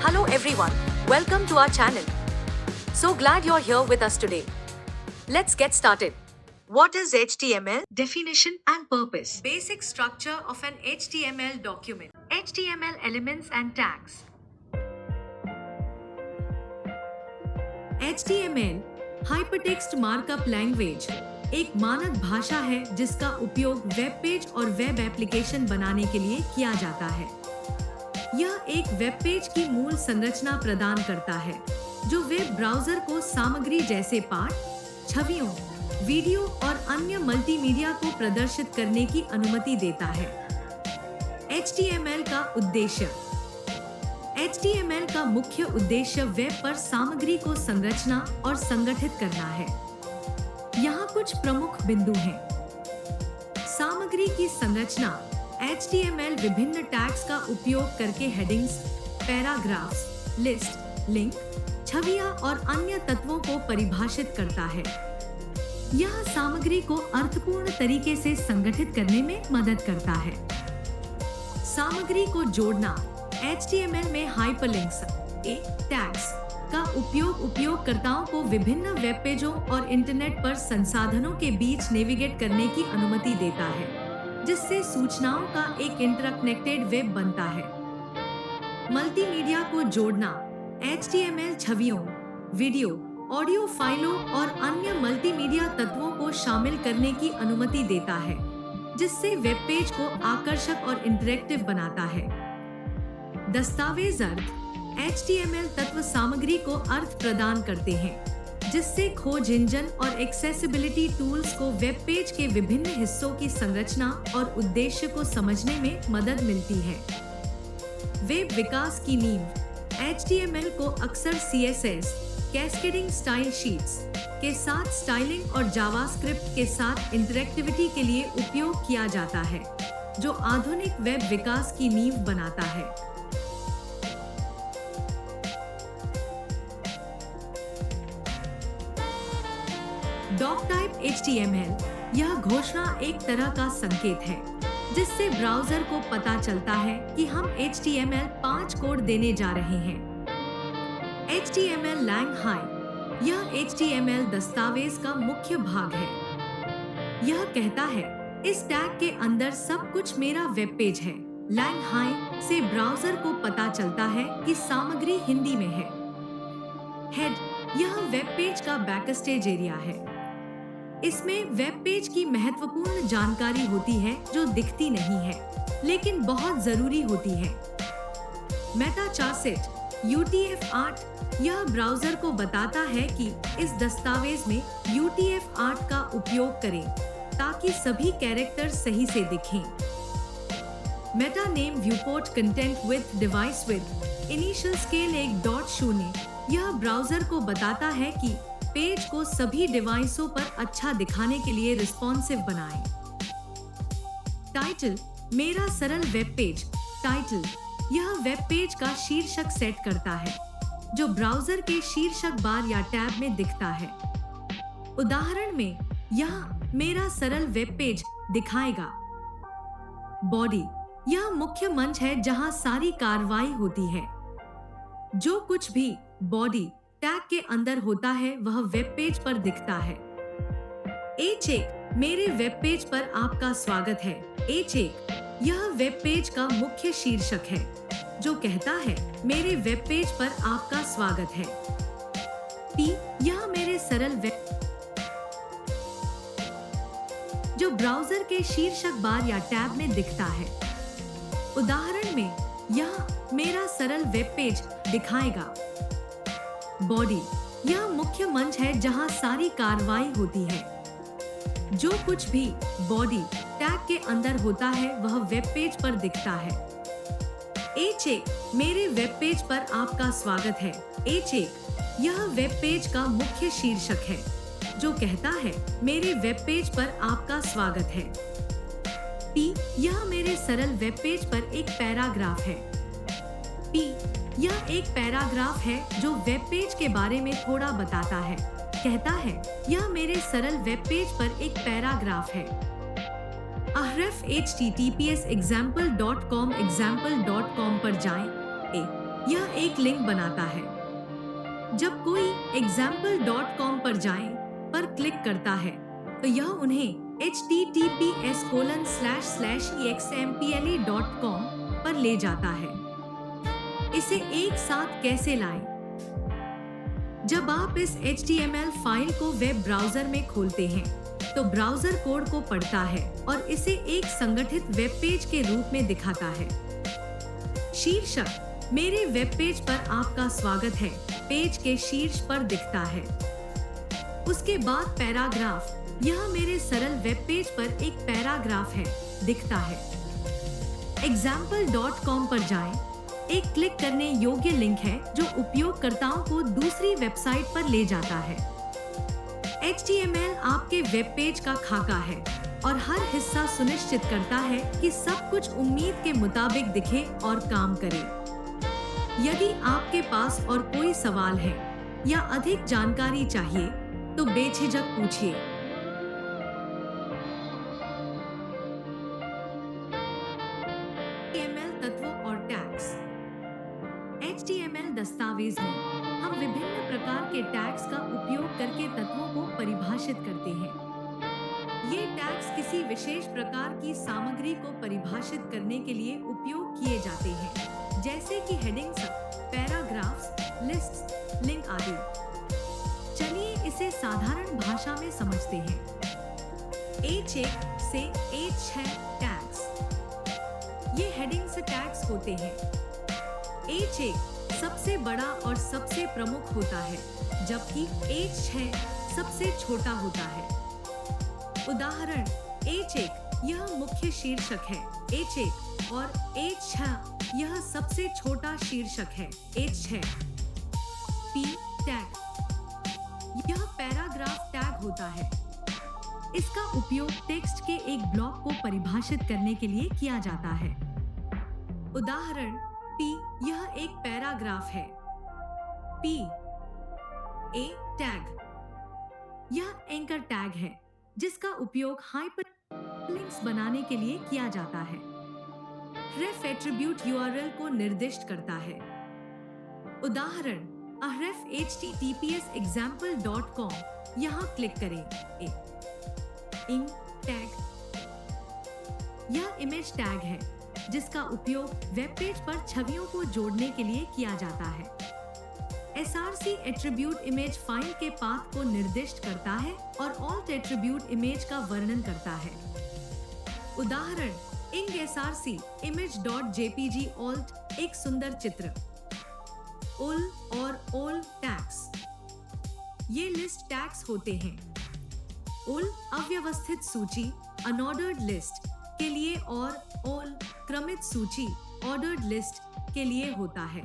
Hello everyone, welcome to our channel. So glad you're here with us today. Let's get started. What is HTML? Definition and purpose. Basic structure of an HTML document. HTML elements and tags. HTML hypertext markup language एक मानक भाषा है जिसका उपयोग web page और web application बनाने के लिए किया जाता है। यह एक वेब पेज की मूल संरचना प्रदान करता है जो वेब ब्राउज़र को सामग्री जैसे पाठ, छवियों, वीडियो और अन्य मल्टीमीडिया को प्रदर्शित करने की अनुमति देता है। HTML का उद्देश्य। HTML का मुख्य उद्देश्य वेब पर सामग्री को संरचना और संगठित करना है। यहाँ कुछ प्रमुख बिंदु हैं। सामग्री की संरचना। HTML विभिन्न टैग्स का उपयोग करके हेडिंग्स, पैराग्राफ्स, लिस्ट, लिंक, छवियां और अन्य तत्वों को परिभाषित करता है। यह सामग्री को अर्थपूर्ण तरीके से संगठित करने में मदद करता है। सामग्री को जोड़ना। HTML में हाइपरलिंक्स टैग्स का उपयोग उपयोगकर्ताओं को विभिन्न वेब पेजों और इंटरनेट पर संसाधनों के बीच नेविगेट करने की अनुमति देता है, जिससे सूचनाओं का एक इंटरकनेक्टेड वेब बनता है। मल्टीमीडिया को जोड़ना। HTML छवियों, वीडियो, ऑडियो फाइलों और अन्य मल्टीमीडिया तत्वों को शामिल करने की अनुमति देता है, जिससे वेब पेज को आकर्षक और इंटरैक्टिव बनाता है। दस्तावेज अर्थ। HTML तत्व सामग्री को अर्थ प्रदान करते हैं, जिससे खोज इंजन और एक्सेसिबिलिटी टूल्स को वेब पेज के विभिन्न हिस्सों की संरचना और उद्देश्य को समझने में मदद मिलती है। वेब विकास की नींव। HTML को अक्सर CSS, कैस्केडिंग स्टाइल शीट्स के साथ स्टाइलिंग और जावास्क्रिप्ट के साथ इंटरैक्टिविटी के लिए उपयोग किया जाता है, जो आधुनिक वेब विकास की नींव बनाता है। डॉक टाइप HTML यह घोषणा एक तरह का संकेत है, जिससे ब्राउज़र को पता चलता है कि हम HTML 5 कोड देने जा रहे हैं। HTML lang हाई यह HTML दस्तावेज का मुख्य भाग है। यह कहता है, इस टैग के अंदर सब कुछ मेरा वेब पेज है। lang हाई से ब्राउज़र को पता चलता है कि सामग्री हिंदी में है। हेड यह वेब पेज का बैकस्टेज एरिया है। इसमें वेब पेज की महत्वपूर्ण जानकारी होती है जो दिखती नहीं है, लेकिन बहुत जरूरी होती है। मेटा चार्सेट UTF-8 यह ब्राउज़र को बताता है कि इस दस्तावेज में UTF-8 का उपयोग करें ताकि सभी कैरेक्टर सही से दिखें। Meta name viewport content with device with initial scale 1.0 यह ब्राउज़र को बताता है कि पेज को सभी डिवाइसों पर अच्छा दिखाने के लिए रिस्पॉन्सिव बनाएं। टाइटल मेरा सरल वेब पेज। टाइटल यह वेब पेज का शीर्षक सेट करता है, जो ब्राउज़र के शीर्षक बार या टैब में दिखता है। उदाहरण में यह मेरा सरल वेब पेज दिखाएगा। बॉडी यह मुख्य मंच है जहां सारी कार्रवाई होती है। जो कुछ भी बॉडी टैग के अंदर होता है वह वेब पेज पर दिखता है। H1 मेरे वेब पेज पर आपका स्वागत है। H1 यह वेब पेज का मुख्य शीर्षक है, जो कहता है मेरे वेब पेज पर आपका स्वागत है। P यह मेरे सरल वेब जो ब्राउज़र के शीर्षक बार या टैब में दिखता है। उदाहरण में यह मेरा सरल वेब पेज दिखाएगा। बॉडी यह मुख्य मंच है जहां सारी कार्रवाई होती है। जो कुछ भी बॉडी टैग के अंदर होता है वह वेब पेज पर दिखता है। H1 मेरे वेब पेज पर आपका स्वागत है। H1 यह वेब पेज का मुख्य शीर्षक है, जो कहता है मेरे वेब पेज पर आपका स्वागत है। P यह मेरे सरल वेब पेज पर एक पैराग्राफ है। P यह एक पैराग्राफ है जो वेब पेज के बारे में थोड़ा बताता है। कहता है यह मेरे सरल वेब पेज पर एक पैराग्राफ है। https example.com पर जाएं। यह एक लिंक बनाता है। जब कोई example.com पर जाए पर क्लिक करता है तो यह उन्हें https://example.com पर ले जाता है। इसे एक साथ कैसे लाएं? जब आप इस HTML फाइल को वेब ब्राउज़र में खोलते हैं तो ब्राउज़र कोड को पढ़ता है और इसे एक संगठित वेब पेज के रूप में दिखाता है। शीर्षक मेरे वेब पेज पर आपका स्वागत है पेज के शीर्ष पर दिखता है। उसके बाद पैराग्राफ, यह मेरे सरल वेब पेज पर एक पैराग्राफ है, दिखता है। example.com पर जाएं। एक क्लिक करने योग्य लिंक है जो उपयोगकर्ताओं को दूसरी वेबसाइट पर ले जाता है। HTML आपके वेब पेज का खाका है और हर हिस्सा सुनिश्चित करता है कि सब कुछ उम्मीद के मुताबिक दिखे और काम करे। यदि आपके पास और कोई सवाल है या अधिक जानकारी चाहिए तो बेझिझक पूछिए। HTML तत्वों और टैग्स। HTML दस्तावेज में हम विभिन्न प्रकार के टैग्स का उपयोग करके तत्वों को परिभाषित करते हैं। ये टैग्स किसी विशेष प्रकार की सामग्री को परिभाषित करने के लिए उपयोग किए जाते हैं, जैसे कि हेडिंग्स, पैराग्राफ्स, लिस्ट्स, लिंक आदि। चलिए इसे साधारण भाषा में समझते हैं। H1 से H6 टैग्स। ये हेडिंग्स टैग्स होते हैं। H1 सबसे बड़ा और सबसे प्रमुख होता है, जबकि H6 सबसे छोटा होता है। उदाहरण H1 यह मुख्य शीर्षक है H1 और H6 यह सबसे छोटा शीर्षक है H6। P टैग, यह पैराग्राफ टैग होता है। इसका उपयोग टेक्स्ट के एक ब्लॉक को परिभाषित करने के लिए किया जाता है। उदाहरण P यह एक पैराग्राफ है। P A टैग, यह एंकर टैग है जिसका उपयोग हाइपरलिंक्स बनाने के लिए किया जाता है। href एट्रीब्यूट URL को निर्दिष्ट करता है। उदाहरण href https://example.com, यहाँ क्लिक करें। ing टैग, यह इमेज टैग है जिसका उपयोग वेब पेज पर छवियों को जोड़ने के लिए किया जाता है। src एट्रीब्यूट इमेज फाइल के पाथ को निर्दिष्ट करता है और alt एट्रीब्यूट इमेज का वर्णन करता है। उदाहरण ing src image.jpg alt एक सुंदर चित्र। ul और all टैग्स, ये लिस्ट टैग्स होते हैं। ul अव्यवस्थित सूची अनऑर्डर्ड लिस्ट के लिए और all क्रमित सूची ऑर्डर्ड लिस्ट के लिए होता है।